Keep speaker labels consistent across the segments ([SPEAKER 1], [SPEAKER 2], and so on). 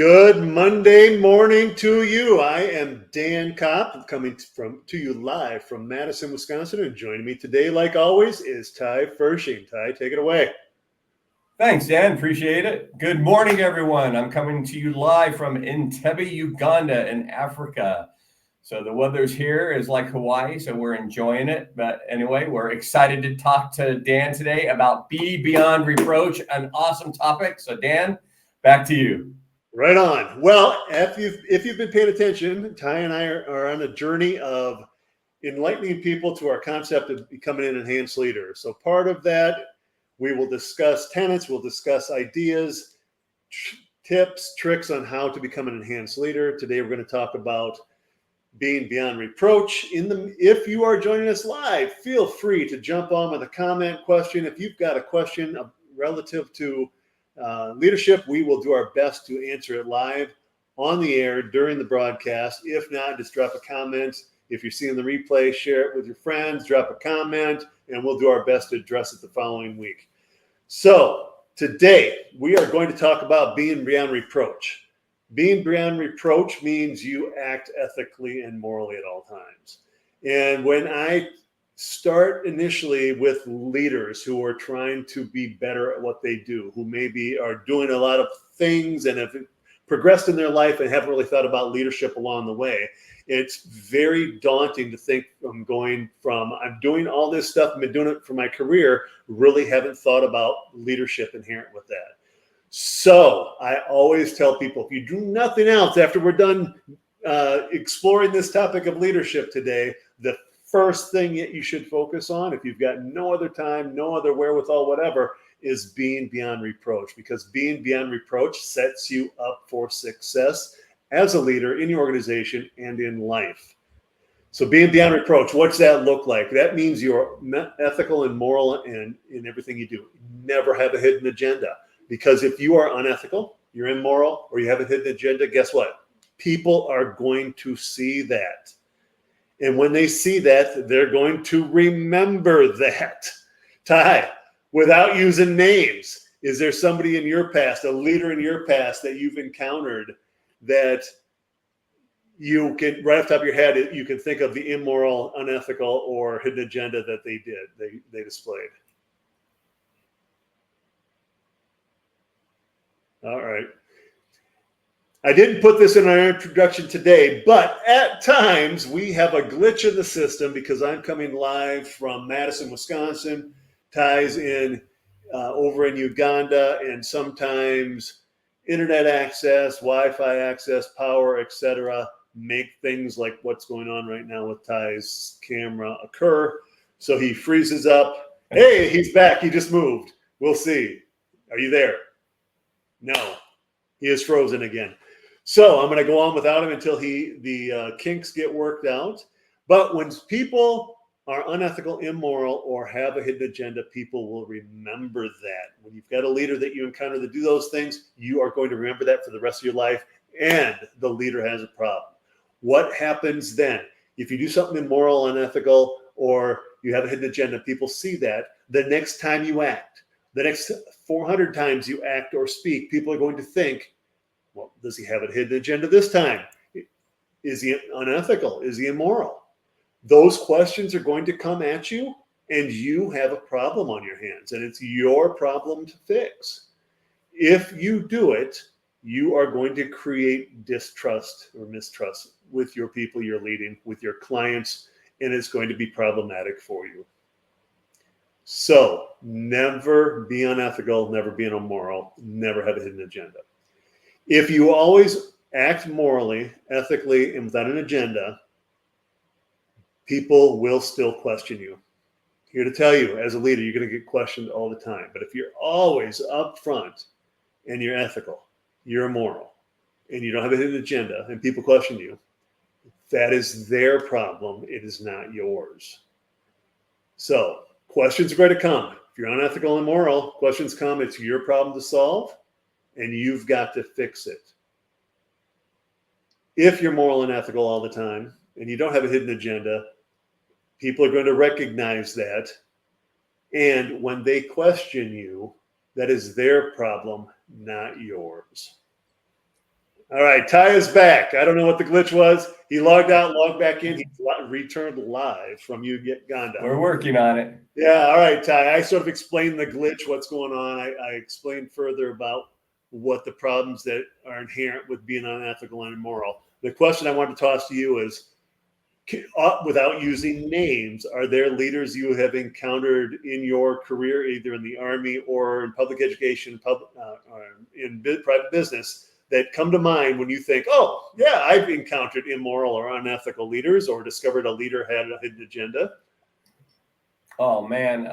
[SPEAKER 1] Good Monday morning to you. I am Dan Kopp, coming to you live from Madison, Wisconsin, and joining me today, like always, is Ty Firsching. Ty, take it away.
[SPEAKER 2] Thanks, Dan. Appreciate it. Good morning, everyone. I'm coming to you live from Entebbe, Uganda in Africa. So the weather's here is like Hawaii, so we're enjoying it. But anyway, we're excited to talk to Dan today about Beyond Reproach, an awesome topic. So Dan, back to you.
[SPEAKER 1] Right on. Well, if you've been paying attention, Ty and I are on a journey of enlightening people to our concept of becoming an enhanced leader. So part of that, we will discuss tenets, we'll discuss ideas, tips, tricks on how to become an enhanced leader. Today, we're going to talk about being beyond reproach. If you are joining us live, feel free to jump on with a comment, question. If you've got a question relative to leadership, we will do our best to answer it live on the air during the broadcast. If not, just drop a comment. If you're seeing the replay, share it with your friends, drop a comment, and we'll do our best to address it the following week. So today, we are going to talk about being beyond reproach. Being beyond reproach means you act ethically and morally at all times. And when I start initially with leaders who are trying to be better at what they do, who maybe are doing a lot of things and have progressed in their life and haven't really thought about leadership along the way, it's very daunting to think I'm doing all this stuff, I've been doing it for my career, really haven't thought about leadership inherent with that. So I always tell people, if you do nothing else after we're done exploring this topic of leadership today, the first thing that you should focus on, if you've got no other time, no other wherewithal, whatever, is being beyond reproach, because being beyond reproach sets you up for success as a leader in your organization and in life. So being beyond reproach, what's that look like? That means you're ethical and moral in everything you do. Never have a hidden agenda, because if you are unethical, you're immoral, or you have a hidden agenda, guess what? People are going to see that. And when they see that, they're going to remember that. Ty, without using names, is there somebody in your past, a leader in your past that you've encountered that you can, right off the top of your head, you can think of the immoral, unethical, or hidden agenda that they displayed? All right. I didn't put this in our introduction today, but at times we have a glitch in the system because I'm coming live from Madison, Wisconsin. Ty's over in Uganda, and sometimes internet access, Wi-Fi access, power, etc., make things like what's going on right now with Ty's camera occur. So he freezes up. Hey, he's back. He just moved. We'll see. Are you there? No, he is frozen again. So I'm going to go on without him until the kinks get worked out. But when people are unethical, immoral, or have a hidden agenda, people will remember that. When you've got a leader that you encounter that do those things, you are going to remember that for the rest of your life, and the leader has a problem. What happens then? If you do something immoral, unethical, or you have a hidden agenda, people see that. The next time you act, the next 400 times you act or speak, people are going to think, well, does he have a hidden agenda this time? Is he unethical? Is he immoral? Those questions are going to come at you, and you have a problem on your hands, and it's your problem to fix. If you do it, you are going to create distrust or mistrust with your people you're leading, with your clients, and it's going to be problematic for you. So never be unethical, never be immoral, never have a hidden agenda. If you always act morally, ethically, and without an agenda, people will still question you. Here to tell you, as a leader, you're going to get questioned all the time. But if you're always upfront and you're ethical, you're immoral, and you don't have a hidden agenda, and people question you, that is their problem. It is not yours. So questions are going to come. If you're unethical and immoral, questions come. It's your problem to solve, and you've got to fix it. If you're moral and ethical all the time, and you don't have a hidden agenda, people are going to recognize that. And when they question you, that is their problem, not yours. All right, Ty is back. I don't know what the glitch was. He logged out, logged back in. He returned live from Uganda.
[SPEAKER 2] We're working on it.
[SPEAKER 1] Yeah, all right, Ty. I sort of explained the glitch, what's going on. I explained further about what the problems that are inherent with being unethical and immoral. The question I wanted to toss to you is, without using names, are there leaders you have encountered in your career, either in the Army or in public education, or in private business, that come to mind when you think, oh, yeah, I've encountered immoral or unethical leaders, or discovered a leader had a hidden agenda?
[SPEAKER 2] Oh man,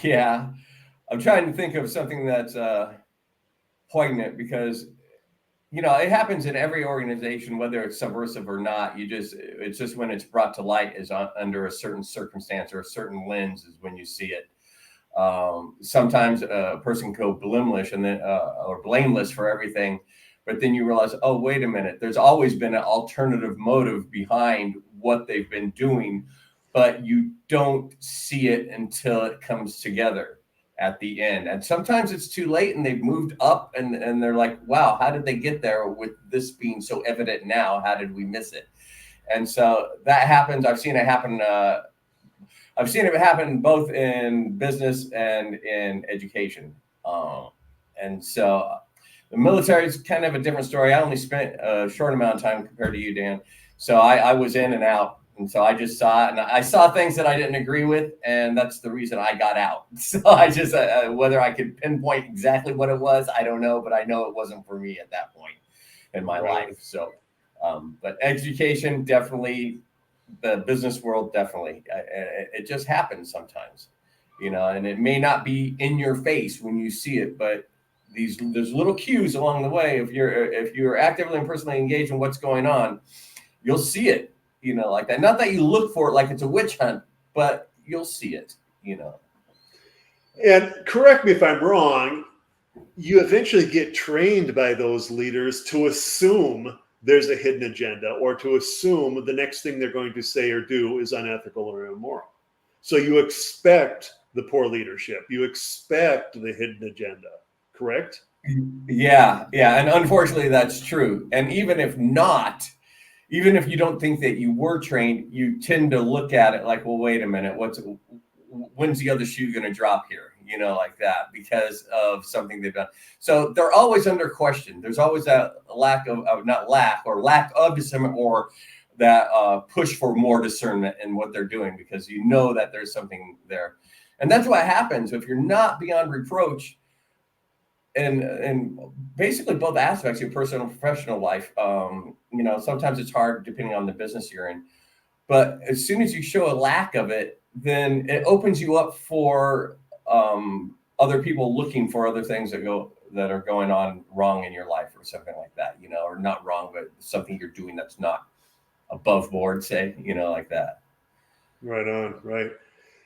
[SPEAKER 2] yeah. I'm trying to think of something that's poignant because it happens in every organization, whether it's subversive or not. It's just when it's brought to light is under a certain circumstance or a certain lens is when you see it. Sometimes a person can go blameless and then or blameless for everything, but then you realize, oh, wait a minute, there's always been an alternative motive behind what they've been doing, but you don't see it until it comes together at the end. And sometimes it's too late and they've moved up and they're like, wow, how did they get there with this being so evident now? How did we miss it? And so that happens. I've seen it happen. I've seen it happen both in business and in education. And so the military is kind of a different story. I only spent a short amount of time compared to you, Dan. So I was in and out. And so I just saw it, and I saw things that I didn't agree with, and that's the reason I got out. So I just, whether I could pinpoint exactly what it was, I don't know, but I know it wasn't for me at that point in my life. So, but education, definitely, the business world, definitely. It just happens sometimes, and it may not be in your face when you see it, but there's little cues along the way. If you're actively and personally engaged in what's going on, you'll see it. Like that. Not that you look for it like it's a witch hunt, but you'll see it,
[SPEAKER 1] And correct me if I'm wrong, you eventually get trained by those leaders to assume there's a hidden agenda, or to assume the next thing they're going to say or do is unethical or immoral. So you expect the poor leadership. You expect the hidden agenda, correct?
[SPEAKER 2] Yeah. And unfortunately, that's true. And even if not, even if you don't think that you were trained, you tend to look at it like, well, wait a minute, when's the other shoe going to drop here? Like that, because of something they've done. So they're always under question. There's always a lack of discernment, or that push for more discernment in what they're doing, because that there's something there. And that's what happens if you're not beyond reproach. And basically both aspects, your personal and professional life. Sometimes it's hard depending on the business you're in. But as soon as you show a lack of it, then it opens you up for other people looking for other things that are going on wrong in your life, or something like that, or not wrong, but something you're doing that's not above board, say, like that.
[SPEAKER 1] Right on, right.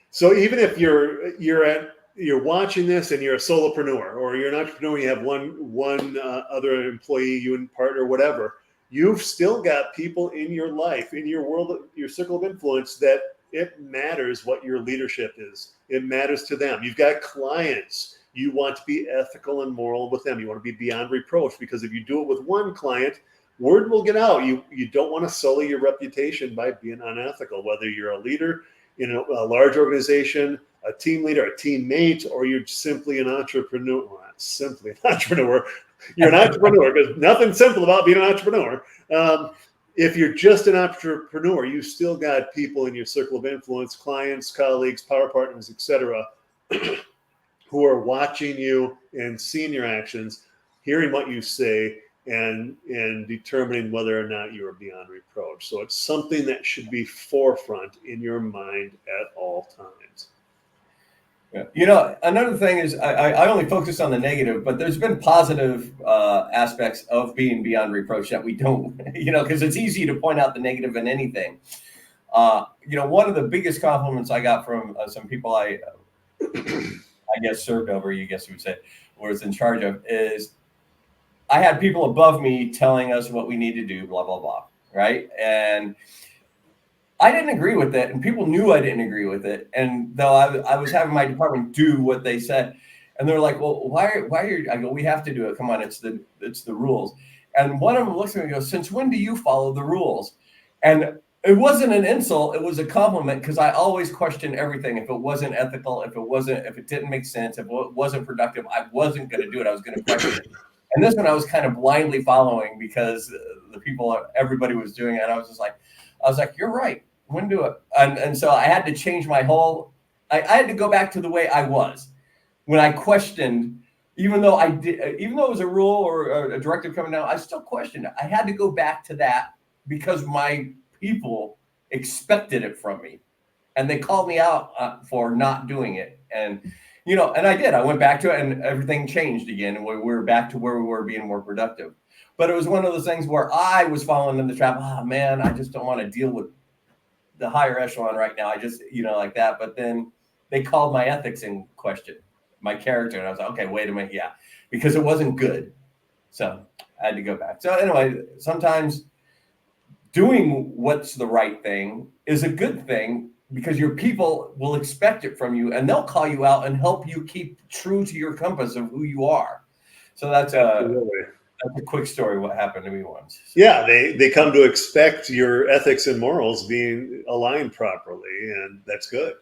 [SPEAKER 1] So even if you're watching this and you're a solopreneur, or you're an entrepreneur, you have one other employee, you and partner, whatever, you've still got people in your life, in your world, your circle of influence, that it matters what your leadership is. It matters to them. You've got clients. You want to be ethical and moral with them. You want to be beyond reproach, because if you do it with one client, word will get out. You don't want to sully your reputation by being unethical, whether you're a leader in a large organization, a team leader, a teammate, or you're simply an entrepreneur. Well, not simply an entrepreneur. You're an entrepreneur, because nothing simple about being an entrepreneur. If you're just an entrepreneur, you still got people in your circle of influence, clients, colleagues, power partners, etc., who are watching you and seeing your actions, hearing what you say, and determining whether or not you are beyond reproach. So it's something that should be forefront in your mind at all times.
[SPEAKER 2] Another thing is I only focus on the negative, but there's been positive aspects of being beyond reproach that we don't, because it's easy to point out the negative in anything. One of the biggest compliments I got from some people I guess served over, you would say, was in charge of, is I had people above me telling us what we need to do, blah, blah, blah, right? And I didn't agree with it, and people knew I didn't agree with it. And though I was having my department do what they said, and they're like, "Well, why are you?" I go, "We have to do it. Come on, it's the rules." And one of them looks at me and goes, "Since when do you follow the rules?" And it wasn't an insult. It was a compliment, because I always question everything. If it wasn't ethical, if it didn't make sense, if it wasn't productive, I wasn't going to do it. I was going to question it. And this one I was kind of blindly following because everybody was doing it. I was like, you're right. When do it? And so I had to change my whole, I had to go back to the way I was when I questioned, even though it was a rule or a directive coming down, I still questioned it. I had to go back to that because my people expected it from me, and they called me out for not doing it. And and I did. I went back to it, and everything changed again, and we were back to where we were being more productive. But it was one of those things where I was falling in the trap. Oh man, I just don't want to deal with the higher echelon right now. I just like that. But then they called my ethics in question, my character, and I was like, okay, wait a minute, yeah, because it wasn't good. So I had to go back. So anyway, sometimes doing what's the right thing is a good thing, because your people will expect it from you, and they'll call you out and help you keep true to your compass of who you are. So that's a quick story what happened to me once. So.
[SPEAKER 1] Yeah, they come to expect your ethics and morals being aligned properly, and that's good.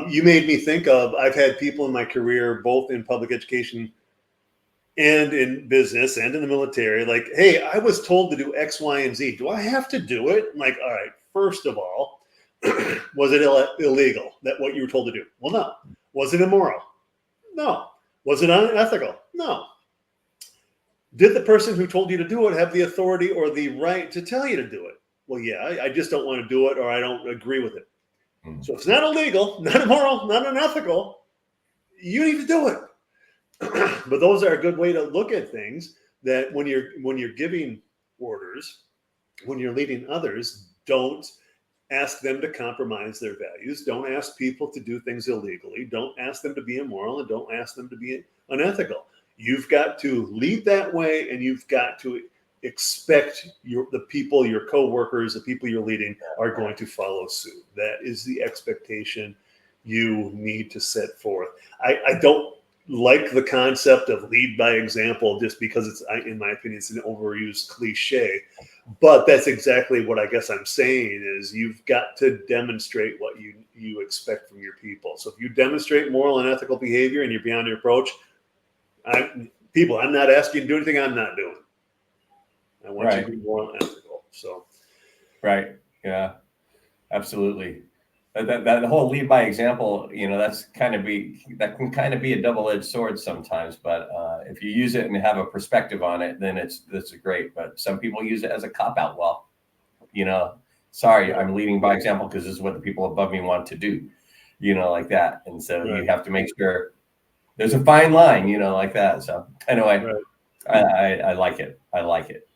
[SPEAKER 1] You made me think of, I've had people in my career, both in public education and in business and in the military, like, hey, I was told to do X, Y, and Z. Do I have to do it? I'm like, all right, first of all, was it illegal, that what you were told to do? Well, no. Was it immoral? No. Was it unethical? No. Did the person who told you to do it have the authority or the right to tell you to do it? Well, yeah, I just don't want to do it, or I don't agree with it. So if it's not illegal, not immoral, not unethical, you need to do it. But those are a good way to look at things, that when you're giving orders, when you're leading others, don't ask them to compromise their values. Don't ask people to do things illegally. Don't ask them to be immoral, and don't ask them to be unethical. You've got to lead that way, and you've got to expect the people, your coworkers, the people you're leading are going to follow suit. That is the expectation you need to set forth. I don't like the concept of lead by example, just because it's, in my opinion, it's an overused cliche. But that's exactly what I guess I'm saying, is you've got to demonstrate what you expect from your people. So if you demonstrate moral and ethical behavior and you're beyond reproach, I'm not asking you to do anything I'm not doing. I want you to be moral and ethical. So,
[SPEAKER 2] right, yeah, absolutely. That whole lead by example, that can kind of be a double-edged sword sometimes. But if you use it and have a perspective on it, then it's great. But some people use it as a cop-out. Well, sorry, I'm leading by example because this is what the people above me want to do, like that. And so you have to make sure there's a fine line, like that. So anyway, I like it. I like it.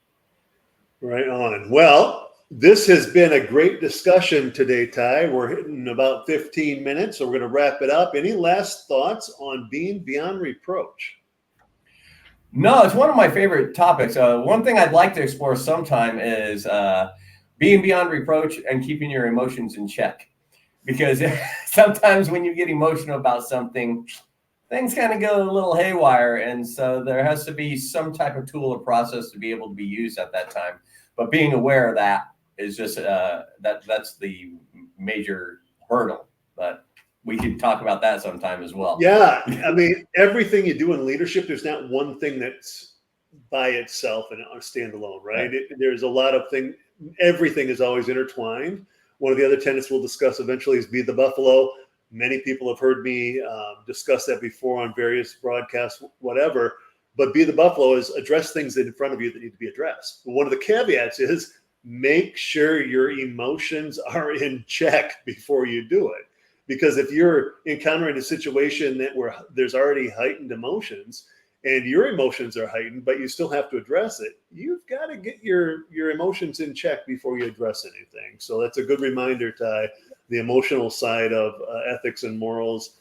[SPEAKER 1] Right on. Well, this has been a great discussion today, Ty. We're hitting about 15 minutes, so we're going to wrap it up. Any last thoughts on being beyond reproach?
[SPEAKER 2] No, it's one of my favorite topics. One thing I'd like to explore sometime is being beyond reproach and keeping your emotions in check. Because sometimes when you get emotional about something, things kind of go a little haywire. And so there has to be some type of tool or process to be able to be used at that time. But being aware of that is just that's the major hurdle. But we can talk about that sometime as well.
[SPEAKER 1] Yeah, I mean, everything you do in leadership, there's not one thing that's by itself and a standalone, right? There's a lot of things. Everything is always intertwined. One of the other tenets we'll discuss eventually is be the buffalo. Many people have heard me discuss that before on various broadcasts, whatever. But be the buffalo is address things in front of you that need to be addressed. One of the caveats is make sure your emotions are in check before you do it. Because if you're encountering a situation where there's already heightened emotions and your emotions are heightened, but you still have to address it, you've got to get your emotions in check before you address anything. So that's a good reminder, Ty. The emotional side of ethics and morals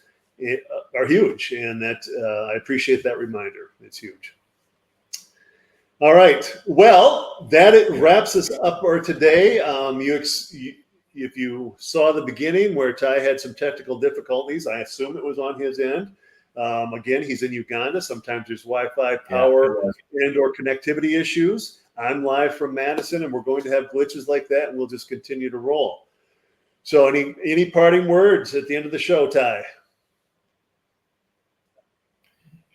[SPEAKER 1] are huge, and that I appreciate that reminder. It's huge. All right. Well, that wraps us up for today. If you saw the beginning where Ty had some technical difficulties, I assume it was on his end. Again, he's in Uganda. Sometimes there's Wi-Fi power and or connectivity issues. I'm live from Madison, and we're going to have glitches like that, and we'll just continue to roll. So any parting words at the end of the show, Ty?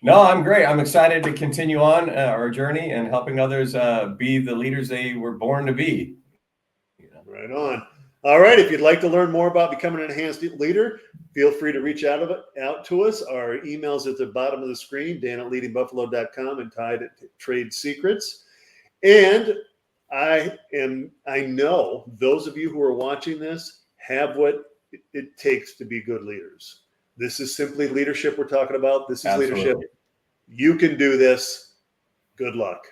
[SPEAKER 2] No, I'm great. I'm excited to continue on our journey and helping others be the leaders they were born to be.
[SPEAKER 1] Right on. All right. If you'd like to learn more about becoming an enhanced leader, feel free to reach out to us. Our email's at the bottom of the screen, dan@leadingbuffalo.com and Ty at Trade Secrets. And I know those of you who are watching this have what it takes to be good leaders. This is simply leadership we're talking about. This is leadership. You can do this. Good luck.